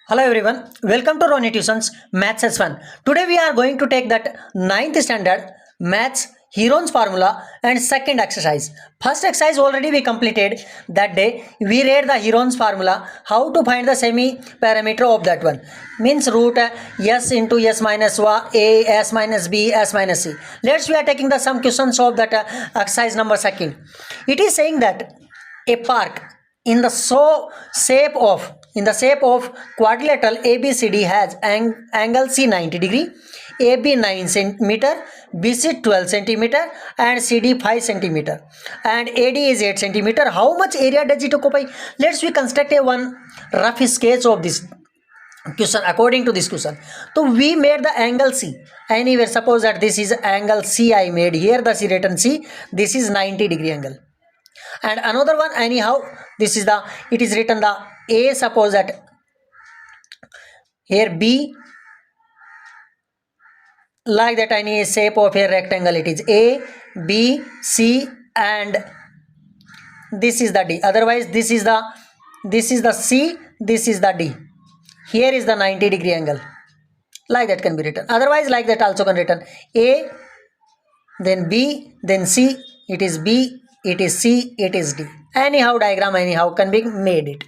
Hello everyone, welcome to Roni Tuitions Maths as Fun. Today we are going to take that ninth standard Maths Heron's formula and second exercise. First exercise already we completed that day. We read the Heron's formula, how to find the semi-parameter of that one. Means root s into s minus a, s minus b, s minus c. Let's we are taking the some questions of that exercise number second. It is saying that a park in the shape of quadrilateral ABCD has angle C 90 degree, AB 9 centimeter, BC 12 centimeter, and CD 5 centimeter, and AD is 8 centimeter. How much area does it occupy? Let's we construct a one rough sketch of this question according to this question. So we made the angle C. Anywhere, suppose that this is angle C I made here. The C written C. This is 90 degree angle. And another one, anyhow, this is the, it is written the A, suppose that here B, like that any shape of a rectangle, it is A, B, C, and this is the D. Otherwise this is the C, this is the D. Here is the 90 degree angle, like that can be written. Otherwise like that also can be written A, then B, then C, it is B, it is C, it is D. Anyhow diagram anyhow can be made it,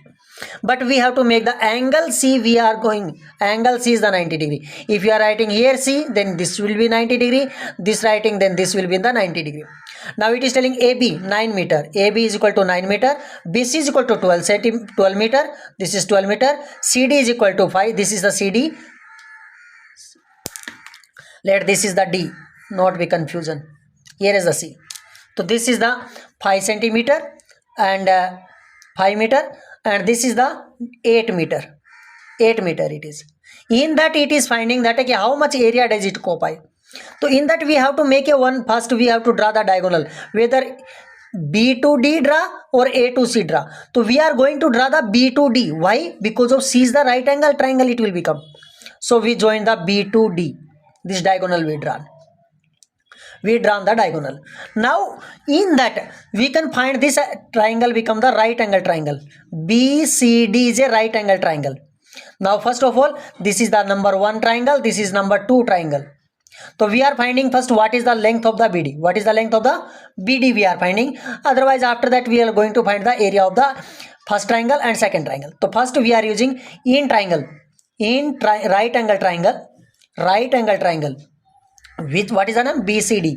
but we have to make the angle C. We are going, angle C is the 90 degree. If you are writing here C, then this will be 90 degree, this writing, then this will be in the 90 degree. Now it is telling AB 9 meter, AB is equal to 9 meter, BC is equal to 12 meter, this is 12 meter, CD is equal to 5, this is the CD, let this is the D, not be confusion, here is the C. So this is the 5 centimeter and 5 meter, and this is the 8 meter. 8 meter it is. In that it is finding that okay, how much area does it occupy. So in that we have to make a one, first we have to draw the diagonal, whether B to D draw or A to C draw. So we are going to draw the B to D. Why? Because of C is the right angle triangle it will become. So we join the B to D. This diagonal we draw. We drawn the diagonal. Now in that we can find this triangle become the right angle triangle. BCD is a right angle triangle. Now first of all, this is the number 1 triangle, this is number 2 triangle. So we are finding first what is the length of the BD. What is the length of the BD we are finding. Otherwise after that we are going to find the area of the first triangle and second triangle. So first we are using in triangle, right angle triangle, with what is the name? BCD.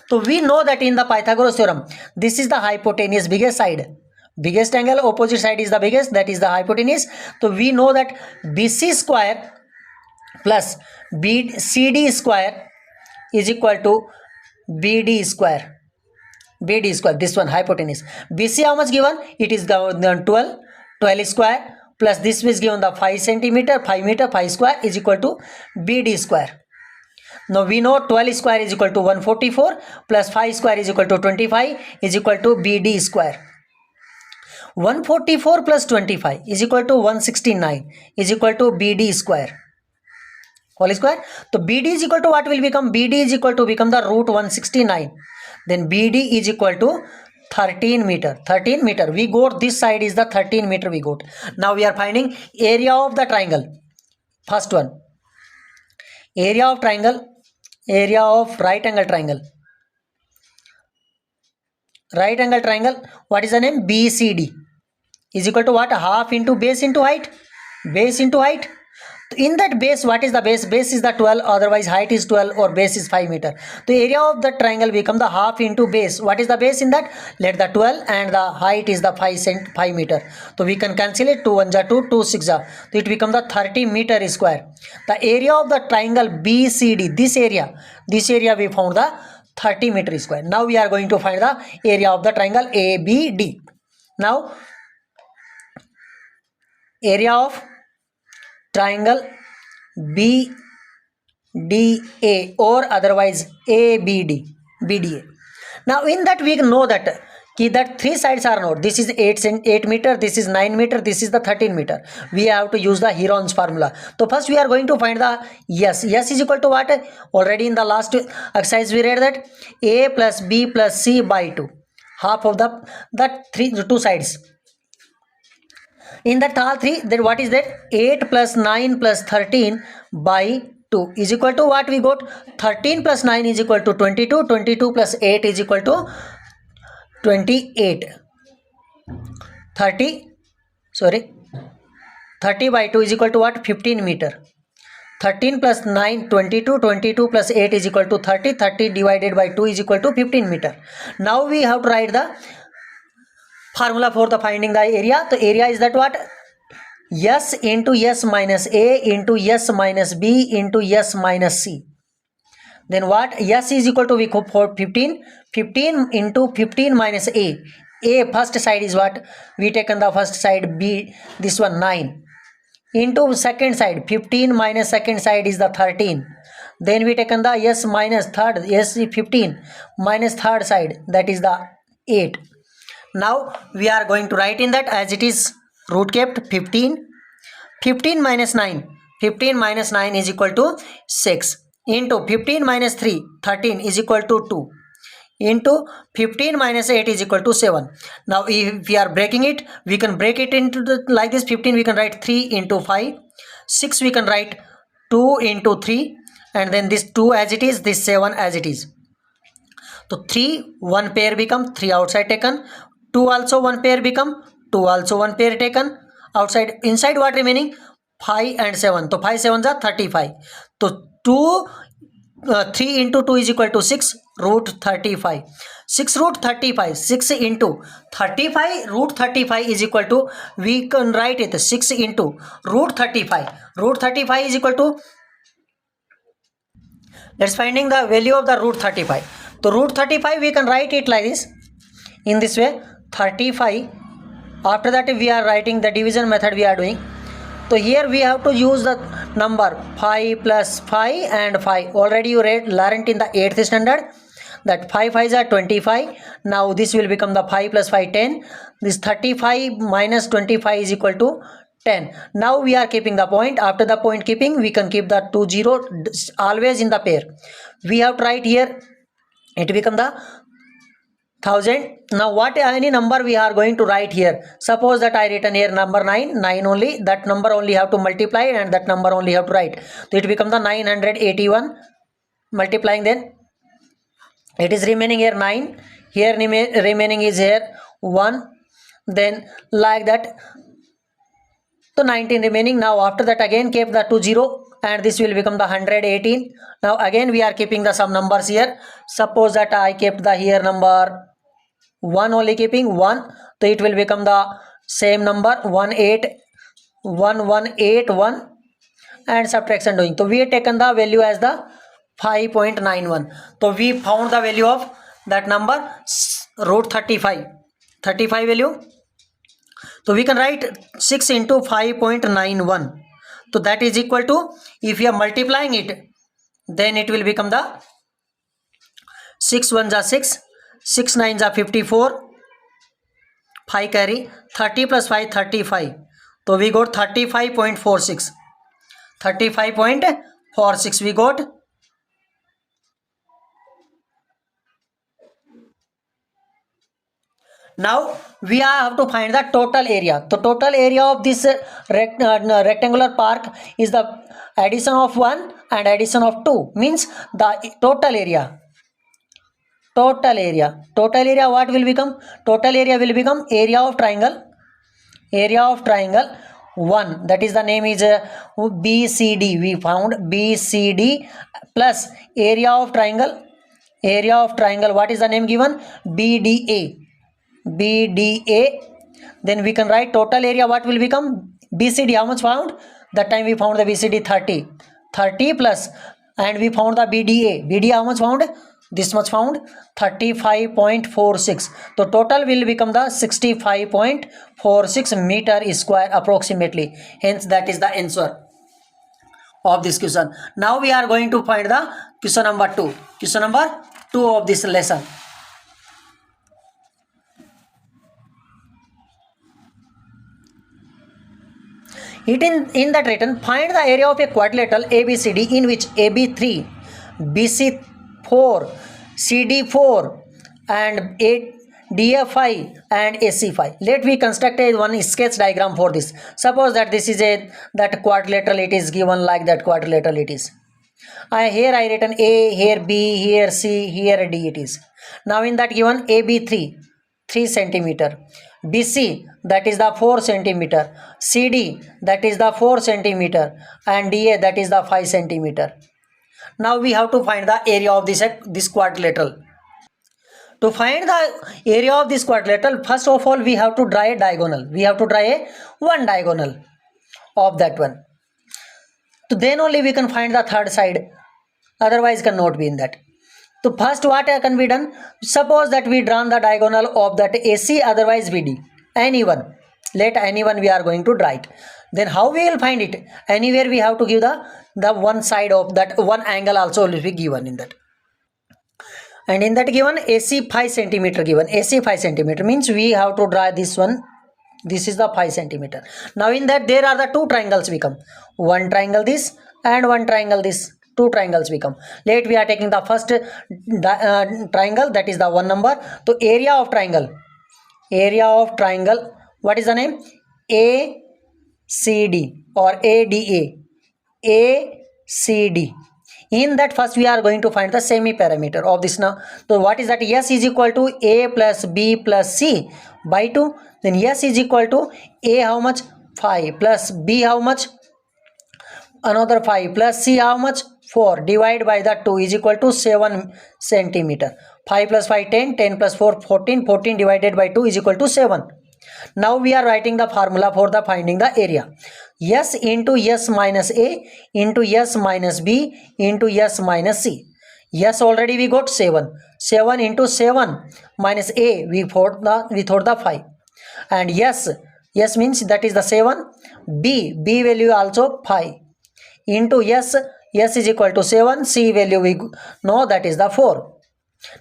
So we know that in the Pythagoras theorem, this is the hypotenuse, biggest side, biggest angle, opposite side is the biggest, that is the hypotenuse. So we know that BC square plus BCD square is equal to BD square. This one hypotenuse. BC how much given? It is given 12 square plus this is given the 5 centimeter, 5 meter, 5 square is equal to BD square. Now we know 12 square is equal to 144 plus 5 square is equal to 25 is equal to BD square. 144 plus 25 is equal to 169 is equal to BD square. Whole square. So BD is equal to what will become? BD is equal to become the root 169. Then BD is equal to 13 meter. We got this side is the 13 meter we got. Now we are finding area of the triangle. First one, area of triangle, area of right angle triangle. Right angle triangle, what is the name? BCD is equal to what? Half into base into height. Base into height. In that base, what is the base? Base is the 12, otherwise height is 12 or base is 5 meter. The area of the triangle become the half into base. What is the base in that? Let the 12 and the height is the 5 meter. So we can cancel it. 2 1 ja 2, 2 6 ja. So it become the 30 meter square. The area of the triangle BCD, this area we found the 30 meter square. Now we are going to find the area of the triangle ABD. Now area of triangle BDA or otherwise BDA. Now in that we know that three sides are not. This is 8 meter, this is 9 meter, this is the 13 meter. We have to use the Heron's formula. So first we are going to find the S. S is equal to what? Already in the last exercise we read that A plus B plus C by 2. Half of the two sides. In that all three, then what is that? 8 plus 9 plus 13 by 2 is equal to what we got? 13 plus 9 is equal to 22. 22 plus 8 is equal to 28. 30 by 2 is equal to what? 15 meter. 13 plus 9, 22. 22 plus 8 is equal to 30. 30 divided by 2 is equal to 15 meter. Now we have to write the formula for the finding the area. The area is that what? S into S minus A into S minus B into S minus C. Then what? S is equal to, we go for 15. 15 into 15 minus A. A first side is what? We taken the first side. B, this one 9. Into second side. 15 minus second side is the 13. Then we taken the S minus third. S 15 minus third side. That is the 8. Now we are going to write in that as it is root kept 15. 15 minus 9. 15 minus 9 is equal to 6. Into 15 minus 3. 13 is equal to 2. Into 15 minus 8 is equal to 7. Now if we are breaking it, we can break it into the like this. 15 we can write 3 into 5. 6 we can write 2 into 3. And then this 2 as it is, this 7 as it is. So 3, 1 pair become 3 outside taken. 2 also 1 pair become 2 also 1 pair taken. Outside, inside what remaining? 5 and 7. So 5 7s are 35. So 3 into 2 is equal to 6 root 35. 6 root 35. 6 into 35 root 35 is equal to, we can write it 6 into root 35. Root 35 is equal to, let's finding the value of the root 35. So root 35 we can write it like this, in this way 35. After that we are writing the division method we are doing. So here we have to use the number 5 plus 5 and 5. Already you learned in the 8th standard that 5 5s are 25. Now this will become the 5 plus 5 10. This 35 minus 25 is equal to 10. Now we are keeping the point. After the point keeping, we can keep the 2 0 always in the pair. We have to write here, it become the 1000. Now what any number we are going to write here? Suppose that I written here number 9 only, that number only have to multiply and that number only have to write. So it become the 981. Multiplying, then it is remaining here 9. Here remaining is here 1. Then like that. So 19 remaining. Now after that again keep the 2 0 and this will become the 118. Now again we are keeping the some numbers here. Suppose that I kept the here number 1 only, keeping 1. So it will become the same number 1181 and subtraction doing. So we have taken the value as the 5.91. So we found the value of that number root 35 value. So we can write 6 into 5.91. So that is equal to, if you are multiplying it, then it will become the 6 1s are 6, 6 9s are 54, 5 carry, 30 plus 5 35. So we got 35.46. 35.46 we got. Now we have to find the total area. The total area of this rectangular park is the addition of 1 and addition of 2, means the total area. Total area what will become? Total area will become area of triangle 1, that is the name is BCD. We found BCD plus area of triangle, what is the name given? BDA. Then we can write total area what will become? BCD, how much found? That time we found the BCD 30 plus, and we found the BDA how much found? This much found, 35.46. So total will become the 65.46 meter square approximately. Hence that is the answer of this question. Now we are going to find the question number 2. Question number 2 of this lesson. It in that written, find the area of a quadrilateral ABCD in which AB3, BC4, CD4 and DA phi and AC phi. Let me construct a one sketch diagram for this. Suppose that this is that quadrilateral, it is given like that quadrilateral it is. Here I written A, here B, here C, here D it is. Now in that given AB 3 centimeter, BC that is the 4 centimeter, CD that is the 4 centimeter, and DA that is the 5 centimeter. Now we have to find the area of this quadrilateral. To find the area of this quadrilateral, first of all we have to draw a diagonal. We have to draw a one diagonal of that one. So then only we can find the third side, otherwise cannot be in that. So first what can be done? Suppose that we drawn the diagonal of that AC, otherwise BD, anyone. Let anyone we are going to draw it. Then how we will find it? Anywhere we have to give the one side of that one angle also will be given in that. And in that given AC 5 centimeter given. AC 5 centimeter means we have to draw this one. This is the 5 centimeter. Now in that there are the two triangles become. One triangle this and one triangle this. Two triangles become. Let we are taking the first triangle, that is the one number. So area of triangle. What is the name? ACD or ADA. ACD. In that first we are going to find the semi parameter of this now. So what is that? S is equal to A plus B plus C by 2. Then S is equal to A how much? 5 plus B how much? Another 5 plus C how much? 4 divided by the 2 is equal to 7 centimeter. 5 plus 5 10, 10 plus 4 14, 14 divided by 2 is equal to 7. Now we are writing the formula for the finding the area. S into S minus A into S minus B into S minus C. S already we got 7. 7 into 7 minus A we thought the 5. And S means that is the 7. B value also 5 into S is equal to 7. C value we know that is the 4.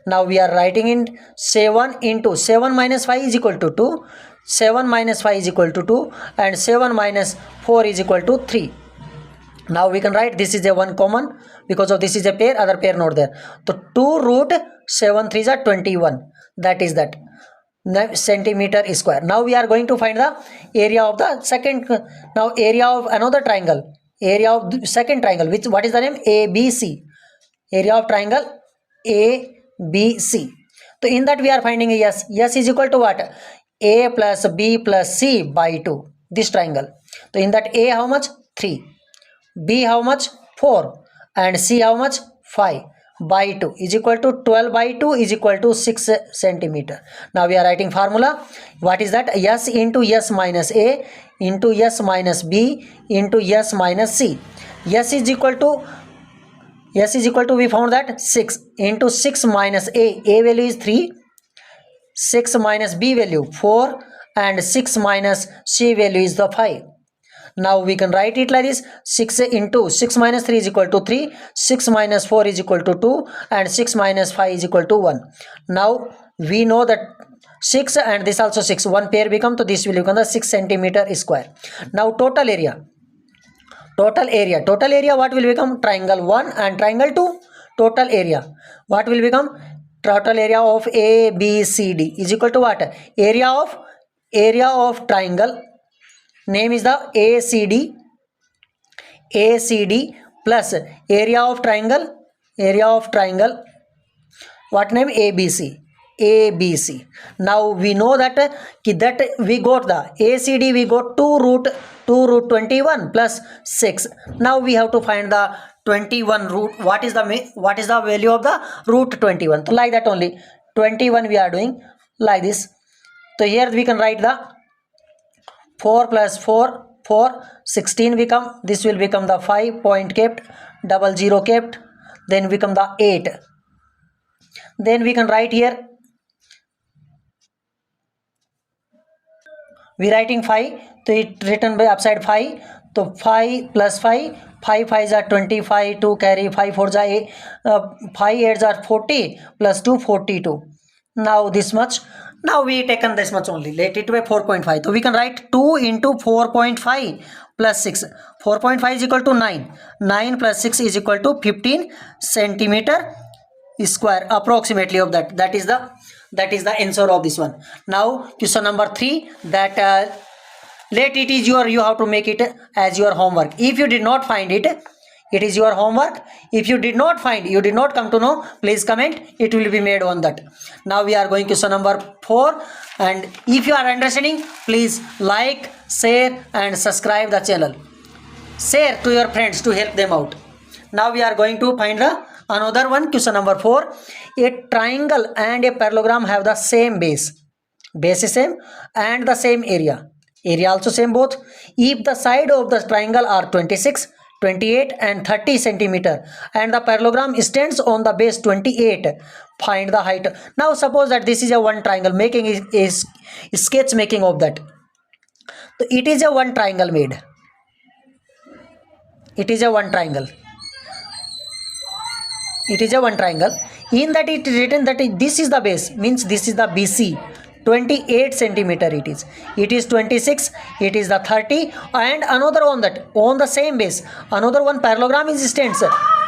Now we are writing in 7 into 7 minus 5 is equal to 2. 7 minus 5 is equal to 2 and 7 minus 4 is equal to 3. Now we can write this is a one common because of this is a pair, other pair not there. So 2 root 7 3s are 21. That is that centimeter square. Now we are going to find the area of the second. Now area of another triangle. Area of the second triangle. What is the name? ABC. Area of triangle ABC. So in that we are finding a S. S is equal to what? A plus B plus C by 2. This triangle. So in that A how much? 3. B how much? 4. And C how much? 5 by 2 is equal to 12 by 2 is equal to 6 centimeter. Now we are writing formula. What is that? S into S minus A into S minus B into S minus C. S is equal to we found that 6 into 6 minus A. A value is 3. 6 minus B value 4 and 6 minus C value is the 5. Now we can write it like this. 6 into 6 minus 3 is equal to 3. 6 minus 4 is equal to 2 and 6 minus 5 is equal to 1. Now we know that 6 and this also 6. One pair become, so this will become the 6 centimeter square. Now total area what will become? Triangle 1 and triangle 2. Total area what will become? Total area of ABCD is equal to what? Area of triangle, name is the ACD plus area of triangle, what name? ABC. Now we know that we got the ACD, we got 2 root 21 plus 6. Now we have to find the 21 root. What is the value of the root 21? So like that only 21 we are doing like this. So here we can write the 4 plus 4 16 become. This will become the 5 point kept, 00 kept, then become the 8. Then we can write here. We writing 5, so it written by upside 5. So 5 plus 5 5s are 25, 2 carry 5 4s are 5 8s are 40 plus 2 42. Now this much. Now we taken this much only. Let it be 4.5. So we can write 2 into 4.5 plus 6. 4.5 is equal to 9. 9 plus 6 is equal to 15 centimeter square approximately of that. That is That is the answer of this one. Now question number 3, that let it is you have to make it as your homework. If you did not find it, it is your homework. If you did not find, you did not come to know, please comment, it will be made on that. Now we are going to question number 4, and if you are understanding, please like, share and subscribe the channel. Share to your friends to help them out. Now we are going to find the another one, question number 4. A triangle and a parallelogram have the same base. Base is same and the same area. Area also same both. If the side of the triangle are 26, 28 and 30 centimeter and the parallelogram stands on the base 28, find the height. Now suppose that this is a one triangle, making is sketch making of that. So it is a one triangle made. It is a one triangle. It is a one triangle. In that it is written that this is the base, means this is the BC. 28 centimeter it is. It is 26, it is the 30 and another on that, on the same base. Another one parallelogram is stands.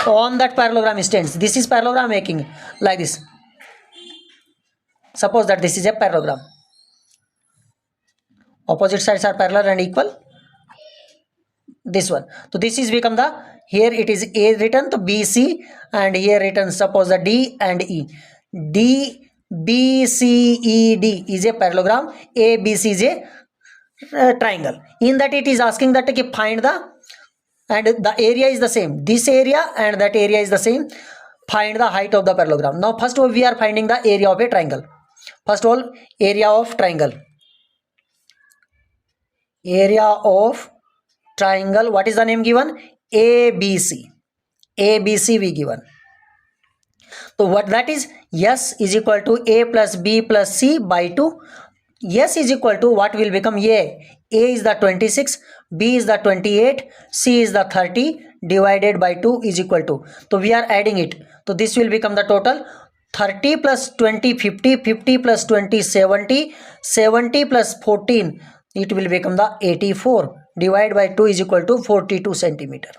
On that parallelogram stands. This is parallelogram making like this. Suppose that this is a parallelogram. Opposite sides are parallel and equal. This one. So this is become the, here it is A written to BC and here written suppose the D and E. BCED is a parallelogram, ABC is a triangle. In that it is asking that find the, and the area is the same. This area and that area is the same. Find the height of the parallelogram. Now first of all we are finding the area of a triangle. First of all, area of triangle. Area of triangle, what is the name given? ABC. ABC we given. So what that is? S is equal to A plus B plus C by 2. S is equal to what will become A. A is the 26, B is the 28, C is the 30 divided by 2 is equal to. So we are adding it. So this will become the total 30 plus 20 50, 50 plus 20 70, 70 plus 14 it will become the 84. Divided by 2 is equal to 42 centimeter.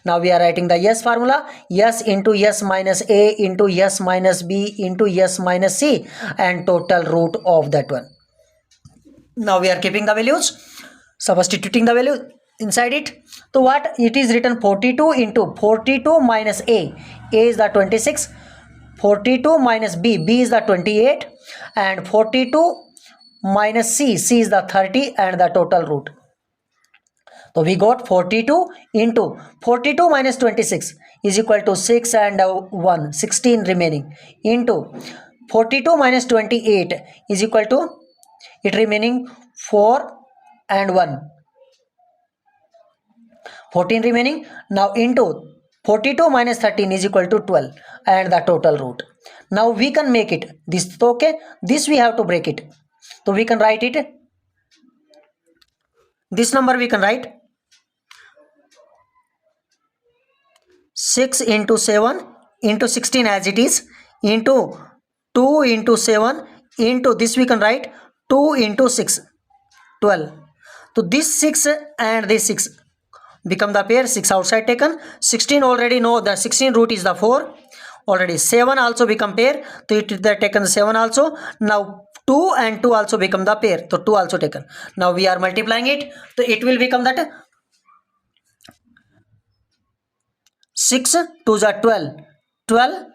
Now we are writing the S formula. S into S minus A into S minus B into S minus C and total root of that one. Now we are keeping the values, substituting the value inside it. So what it is written, 42 into 42 minus A. A is the 26, 42 minus B. B is the 28 and 42 minus C. C is the 30 and the total root. So we got 42 into 42 minus 26 is equal to 6 and 1, 16 remaining, into 42 minus 28 is equal to it remaining 4 and 1, 14 remaining. Now into 42 minus 13 is equal to 12 and the total root. Now we can make it this, okay, this we have to break it. So we can write it, this number we can write 6 into 7 into 16 as it is, into 2 into 7 into this we can write 2 into 6, 12. So this 6 and this 6 become the pair, 6 outside taken, 16 already know the 16 root is the 4 already, 7 also become pair, so it is the taken 7 also. Now 2 and 2 also become the pair, so 2 also taken. Now we are multiplying it, so it will become that 6 to the 12, 12,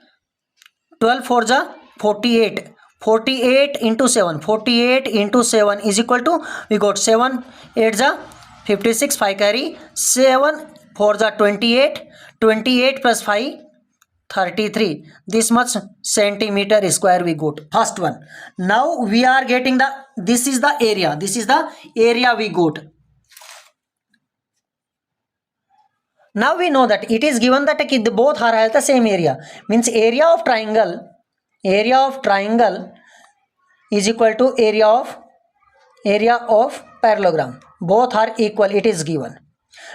12 for the 48, 48 into 7, 48 into 7 is equal to, we got 7 8 the 56, 5 carry, 7 for the 28, 28 plus 5 33, this much centimeter square we got, first one. Now we are getting the, this is the area, this is the area we got. Now we know that it is given that both are at the same area, means area of triangle is equal to area of parallelogram, both are equal, it is given,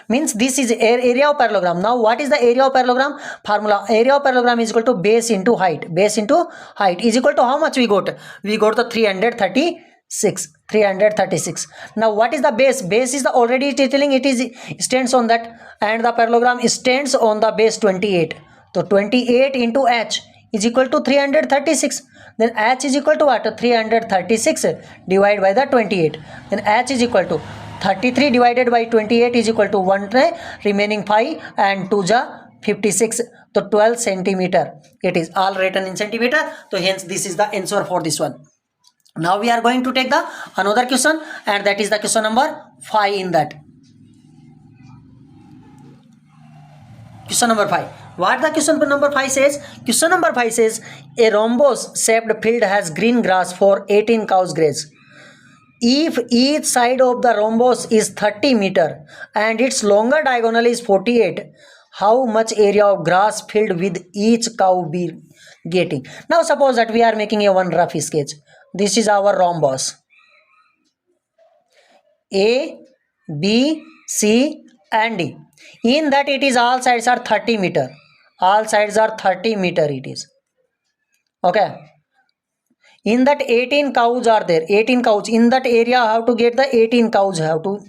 means this is area of parallelogram. Now what is the area of parallelogram? Formula, area of parallelogram is equal to base into height, base into height is equal to how much we got? We got the 336. Now what is the base? Base is the already telling it is stands on that, and the parallelogram stands on the base 28. So 28 into h is equal to 336. Then h is equal to what? 336 divided by the 28. Then h is equal to 33 divided by 28 is equal to 1 remaining 5 and 2 ja 56. So 12 centimeter. It is all written in centimeter. So hence this is the answer for this one. Now we are going to take the another question, and that is the question number 5 in that. Question number 5. What the question number 5 says? Question number 5 says a rhombus shaped field has green grass for 18 cows graze. If each side of the rhombus is 30 meter and its longer diagonal is 48, how much area of grass filled with each cow be getting? Now suppose that we are making a one rough sketch. This is our rhombus. A, B, C and D. In that it is all sides are 30 meter. All sides are 30 meter it is. Okay. In that 18 cows are there. 18 cows. In that area how to get the 18 cows have to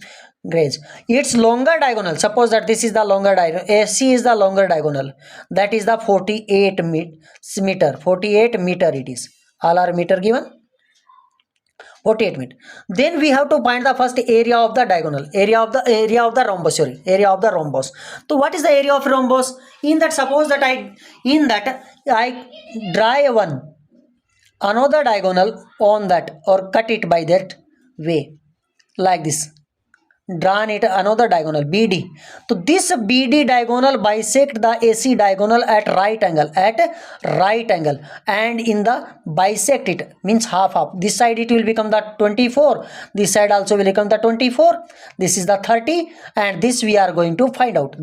graze. Its longer diagonal. Suppose that this is the longer diagonal. AC is the longer diagonal. That is the 48 meter. 48 meter it is. All are meter given. 48 meter. Then we have to find the first area of the diagonal. Area of the rhombus. Sorry. Area of the rhombus. So what is the area of rhombus? In that suppose that I draw another diagonal on that or cut it by that way like this. Drawn it another diagonal BD. So this BD diagonal bisect the AC diagonal at right angle and in the bisect it means half. This side it will become the 24. This side also will become the 24. This is the 30 and this we are going to find out.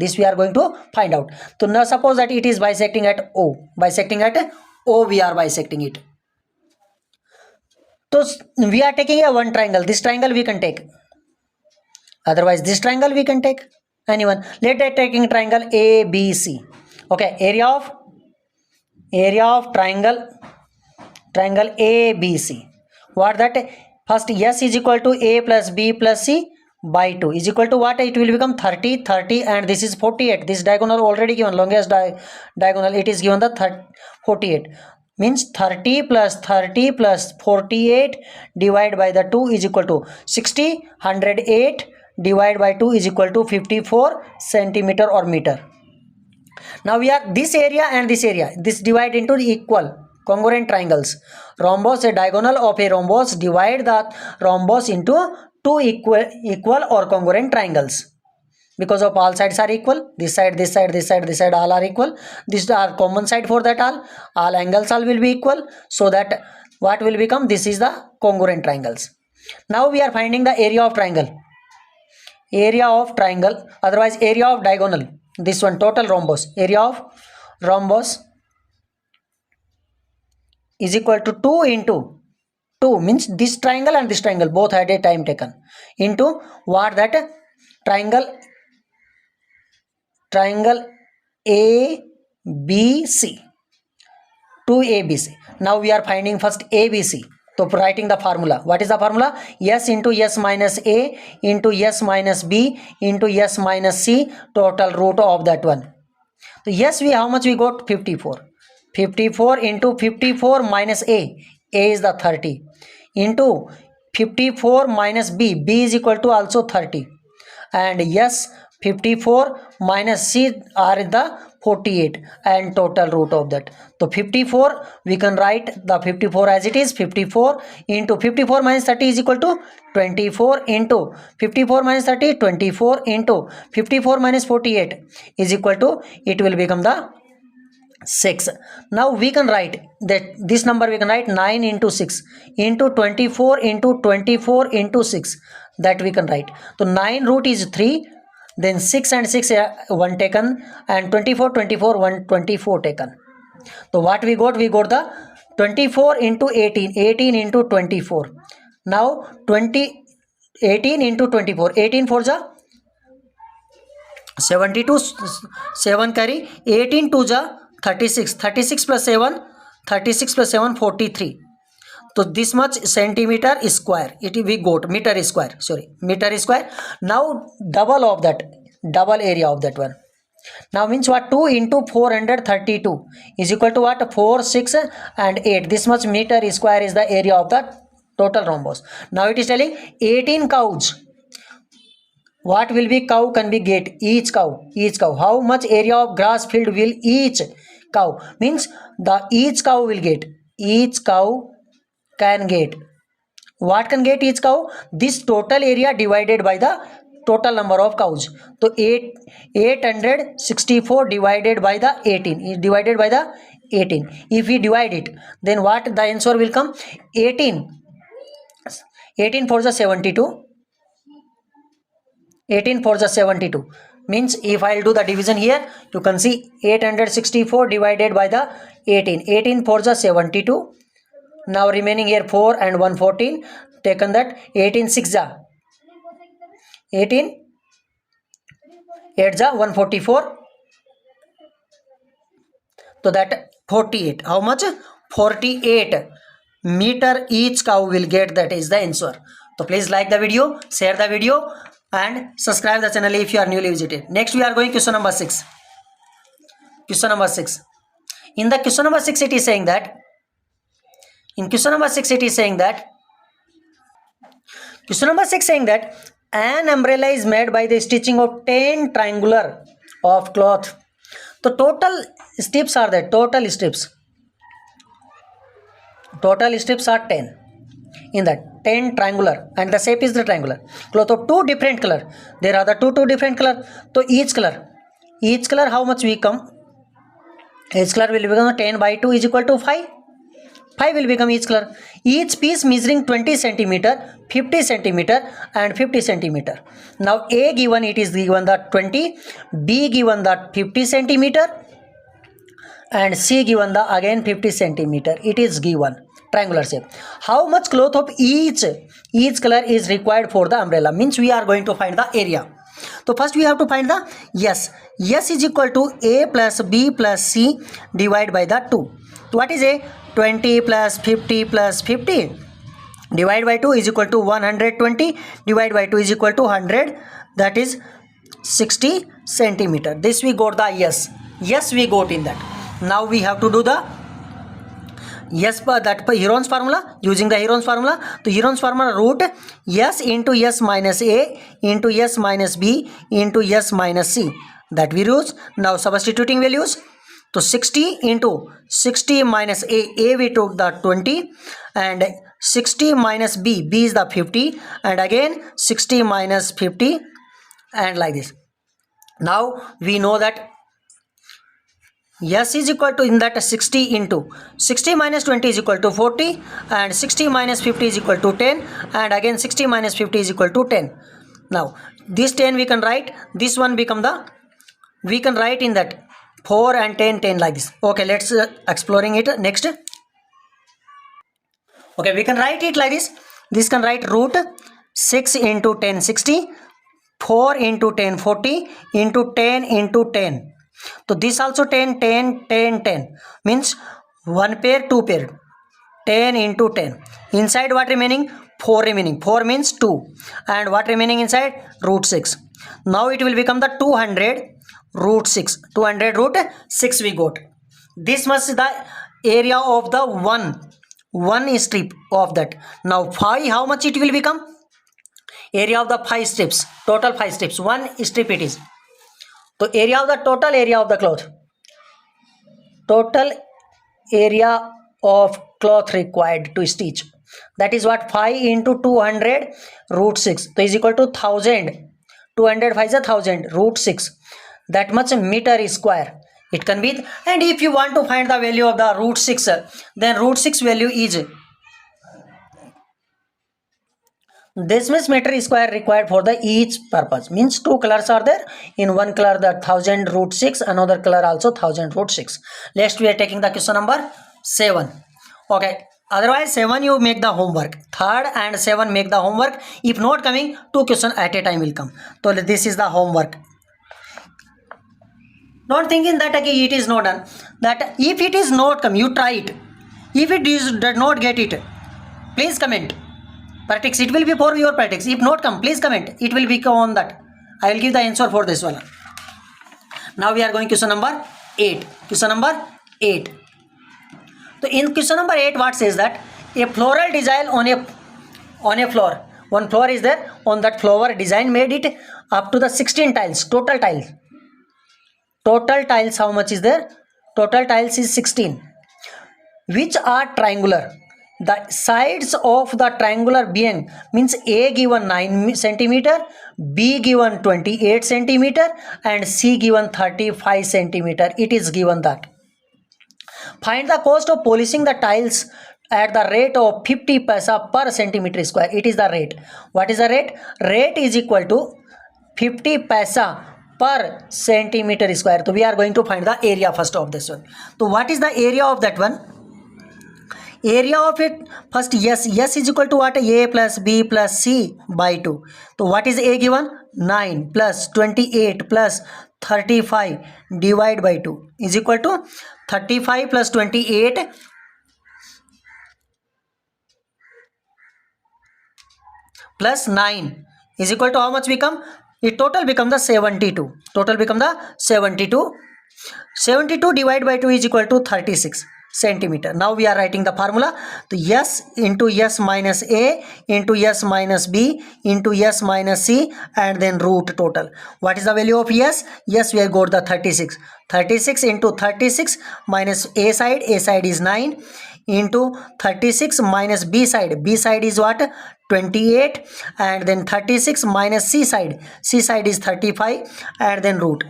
So now suppose that it is bisecting at O. We are bisecting it. So we are taking a one triangle. This triangle we can take. Otherwise this triangle we can take. Anyone. Let us taking triangle ABC. Okay. Area of triangle ABC. What that? First S is equal to A plus B plus C by 2 is equal to what? It will become 30 and this is 48. This diagonal already given. Longest diagonal it is given the 48. Means 30 plus 48 divided by the 2 is equal to 60. 108 divided by 2 is equal to 54 centimeter or meter. Now we are this area and this area. This divide into equal congruent triangles. Rhombus, a diagonal of a rhombus, divide the rhombus into two equal or congruent triangles. Because of all sides are equal, this side all are equal. These are common side for that all angles all will be equal. So that what will become? This is the congruent triangles. Now we are finding the area of triangle. Otherwise area of diagonal. This one total rhombus. Area of rhombus is equal to 2 into 2 means this triangle and this triangle both had a time taken into what that triangle ABC. 2ABC. Now we are finding first ABC. So writing the formula. What is the formula? S into S minus A into S minus B into S minus C total root of that one. So yes, how much we got? 54. 54 into 54 minus A. A is the 30. Into 54 minus B. B is equal to also 30. And yes, 54 minus C are the 48 and total root of that. So 54 we can write the 54 as it is. 54 into 54 minus 30 is equal to 24 into 54 minus 30 24 into 54 minus 48 is equal to it will become the 6. Now we can write that this number we can write 9 into 6 into 24 into 24 into 6 that we can write. So 9 root is 3. Then 6 and 6 1 taken and 24 1 24 taken. So what we got? We got the 24 into 18 into 24. Now 18 into 24. 18 for the 72 7 carry 18 to the 36 plus 7 43. So this much centimeter square we got meter square. Now double area of that one. Now means what? 2 into 432 is equal to what? 4, 6 and 8. This much meter square is the area of the total rhombus. Now it is telling 18 cows. What will be cow can be get? Each cow. How much area of grass field will each cow? Means the each cow will get. Each cow can get. What can get each cow? This total area divided by the total number of cows. So 864 divided by the 18 is divided by the 18. If we divide it, then what the answer will come? 18 for the 72. 18 for the 72 means if I'll do the division here, you can see 864 divided by the 18 for the 72. Now remaining here 4 and 114, taken that 18 6 18 8 144, so that 48. How much? 48 meter each cow will get. That is the answer. So please like the video, share the video and subscribe the channel if you are newly visited. Next we are going question number 6. Question number 6. In the question number 6 it is saying that an umbrella is made by the stitching of 10 triangular of cloth. The total strips are there. Total strips are 10. In that 10 triangular, and the shape is the triangular cloth of 2 different color. There are the two different color. So each color how much we come? Each color will become 10 by 2 is equal to 5. 5 will become each color. Each piece measuring 20 centimeter, 50 centimeter and 50 centimeter. Now A given, it is given that 20, B given that 50 centimeter and C given the again 50 centimeter. It is given triangular shape. How much cloth of each color is required for the umbrella? Means we are going to find the area. So first we have to find the S. S is equal to A plus B plus C divided by the 2. So what is A? 20 plus 50 plus 50 divided by 2 is equal to 120 divided by 2 is equal to 100. That is 60 centimeter. This we got the S. Yes, we got in that. Now we have to do the yes, that Heron's formula. Using the Heron's formula, the Heron's formula root S into S minus A into S minus B into S minus C, that we use. Now substituting values, so 60 into 60 minus A we took the 20 and 60 minus B is the 50 and again 60 minus 50 and like this. Now we know that S is equal to in that 60 into 60 minus 20 is equal to 40 and 60 minus 50 is equal to 10 and again 60 minus 50 is equal to 10. Now this 10 we can write, this one become the, we can write in that 4 and 10 like this. Okay, let's exploring it next. Okay, we can write it like this. This can write root 6 into 10 60, 4 into 10 40 into 10 into 10. So this also 10 means 1 pair 2 pair 10 into 10. Inside what remaining? 4 remaining. 4 means 2 and what remaining inside? Root 6. Now it will become the 200 root 6. 200 root 6 we got. This much is the area of the one strip of that. Now 5, how much it will become? Area of the 5 strips. Total 5 strips. 1 strip it is. So area of the total area of the cloth. Total area of cloth required to stitch. That is what 5 into 200 root 6. So is equal to 1000. 200 5 is 1000 root 6. That much meter square it can be. And if you want to find the value of the root 6, then root 6 value is this much meter square required for the each purpose. Means 2 colors are there. In one color the 1000 root 6, another color also 1000 root 6. Next we are taking the question number 7. Okay, otherwise 7 you make the homework. 3rd and 7 make the homework. If not coming, 2 questions at a time will come. So this is the homework. Not thinking that again it is not done. That if it is not come, you try it. If it is did not get it, please comment. Practice, it will be for your practice. If not come, please comment. It will become on that. I will give the answer for this one. Now we are going question number 8. Question number 8. So in question number 8, what says that a floral design on a floor. One floor is there. On that floor, design made it up to the 16 tiles. Total tiles. Total tiles, how much is there? Total tiles is 16. Which are triangular. The sides of the triangular being means A given 9 centimeter, B given 28 centimeter, and C given 35 centimeter. It is given that. Find the cost of polishing the tiles at the rate of 50 paisa per centimeter square. It is the rate. What is the rate? Rate is equal to 50 paisa per centimeter square. So we are going to find the area first of this one. So what is the area of that one? Area of it, first yes is equal to what? A plus B plus C by 2. So what is A given? 9 plus 28 plus 35 divide by 2 is equal to 35 plus 28 plus 9 is equal to how much become? It total become the 72. Total become the 72. 72 divided by 2 is equal to 36 centimeter. Now we are writing the formula. So S into S minus A into S minus B into S minus C and then root total. What is the value of S? Yes, we have got the 36. 36 into 36 minus A side is 9 into 36 minus B side is what? 28 and then 36 minus C side is 35 and then root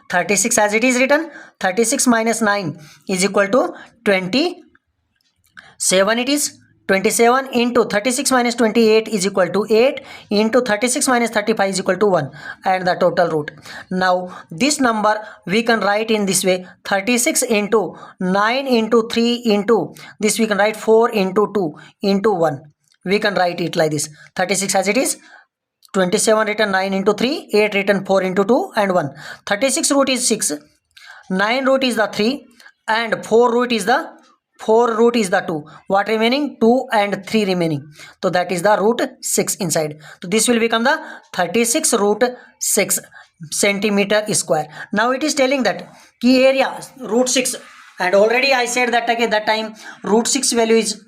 36 as it is written. 36 minus 9 is equal to 27. It is 27 into 36 minus 28 is equal to 8 into 36 minus 35 is equal to 1 and the total root. Now this number we can write in this way. 36 into 9 into 3 into this we can write 4 into 2 into 1. We can write it like this. 36 as it is. 27 written 9 into 3. 8 written 4 into 2 and 1. 36 root is 6. 9 root is the 3 and 4 root is the 2. What remaining? 2 and 3 remaining. So that is the root 6 inside. So this will become the 36 root 6 centimeter square. Now it is telling that key area root 6 and already I said that again that time root 6 value is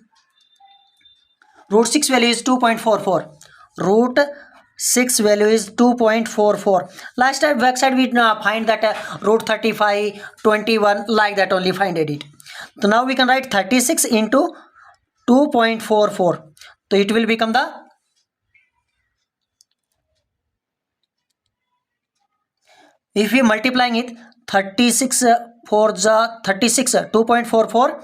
2.44. Root 6 value is 2.44. Last time backside we find that root 35, 21 like that only find it. So now we can write 36 into 2.44. So it will become the if we multiplying it 36 for the 36 2.44.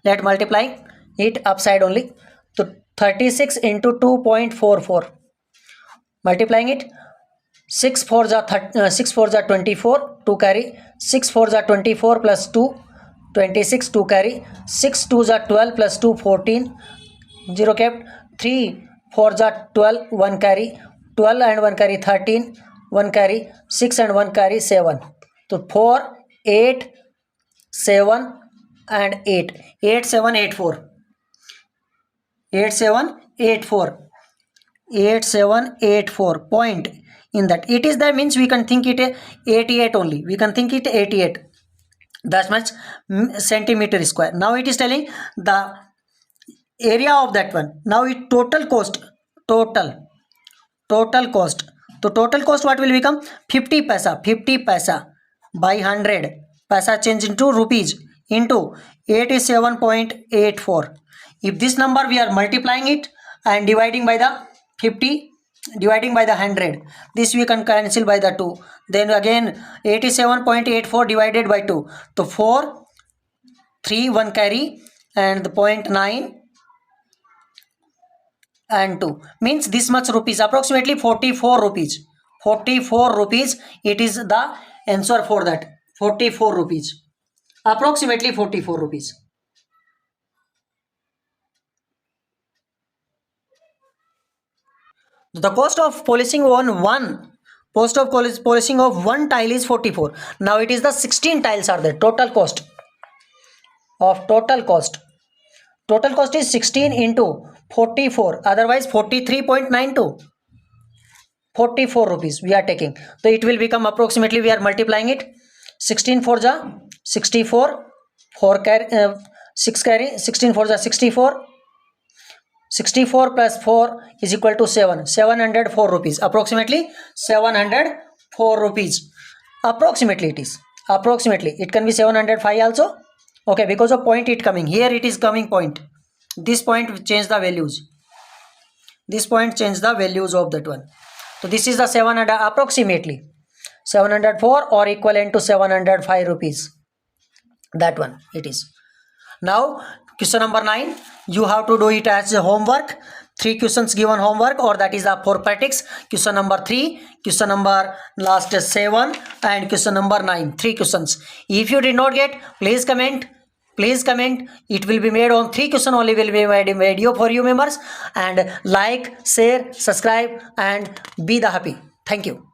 Let multiply it upside only. So 36 into 2.44 multiplying it 6 for the 24 2 carry 6 for the 24 plus 2 26 2 carry 6 2 the 12 plus 2 14 0 kept 3 for the 12 1 carry 12 and 1 carry 13 1 carry 6 and 1 carry 7. So 4 8 7 and 8 8 7 8 4 8 7 8 4 8 7 8 4 point in that it is that means we can think it 88 only. We can think it 88 that much centimeter square. Now it is telling the area of that one. Now it total cost total cost. So total cost what will become? 50 paisa by 100 paisa change into rupees into 87.84. If this number we are multiplying it and dividing by the 50 dividing by the 100, this we can cancel by the 2. Then again 87.84 divided by 2. So 4 3 1 carry and the 0.9 and 2 means this much rupees, approximately 44 rupees. 44 rupees it is the answer for that. 44 rupees, approximately 44 rupees. The cost of polishing polishing of one tile is 44. Now it is the 16 tiles are there. Total cost is 16 into 44, otherwise 43.92. 44 rupees we are taking. So it will become approximately, we are multiplying it 16 4 जा 64, 4 carry 6 carry, 16 4 जा 64, 64 plus 4 is equal to 7, 704 rupees, approximately 704 rupees, approximately it is, approximately it can be 705 also, okay, because of point it coming here, it is coming point, this point will change the values, this point change the values of that one. So this is the 700, approximately 704 or equivalent to 705 rupees, that one it is. Now question number 9, you have to do it as a homework, 3 questions given homework, or that is the for practice. Question number 3, question number last 7 and question number 9, 3 questions. If you did not get, please comment, please comment. It will be made on 3 question only will be made in video for you members, and like, share, subscribe and be the happy. Thank you.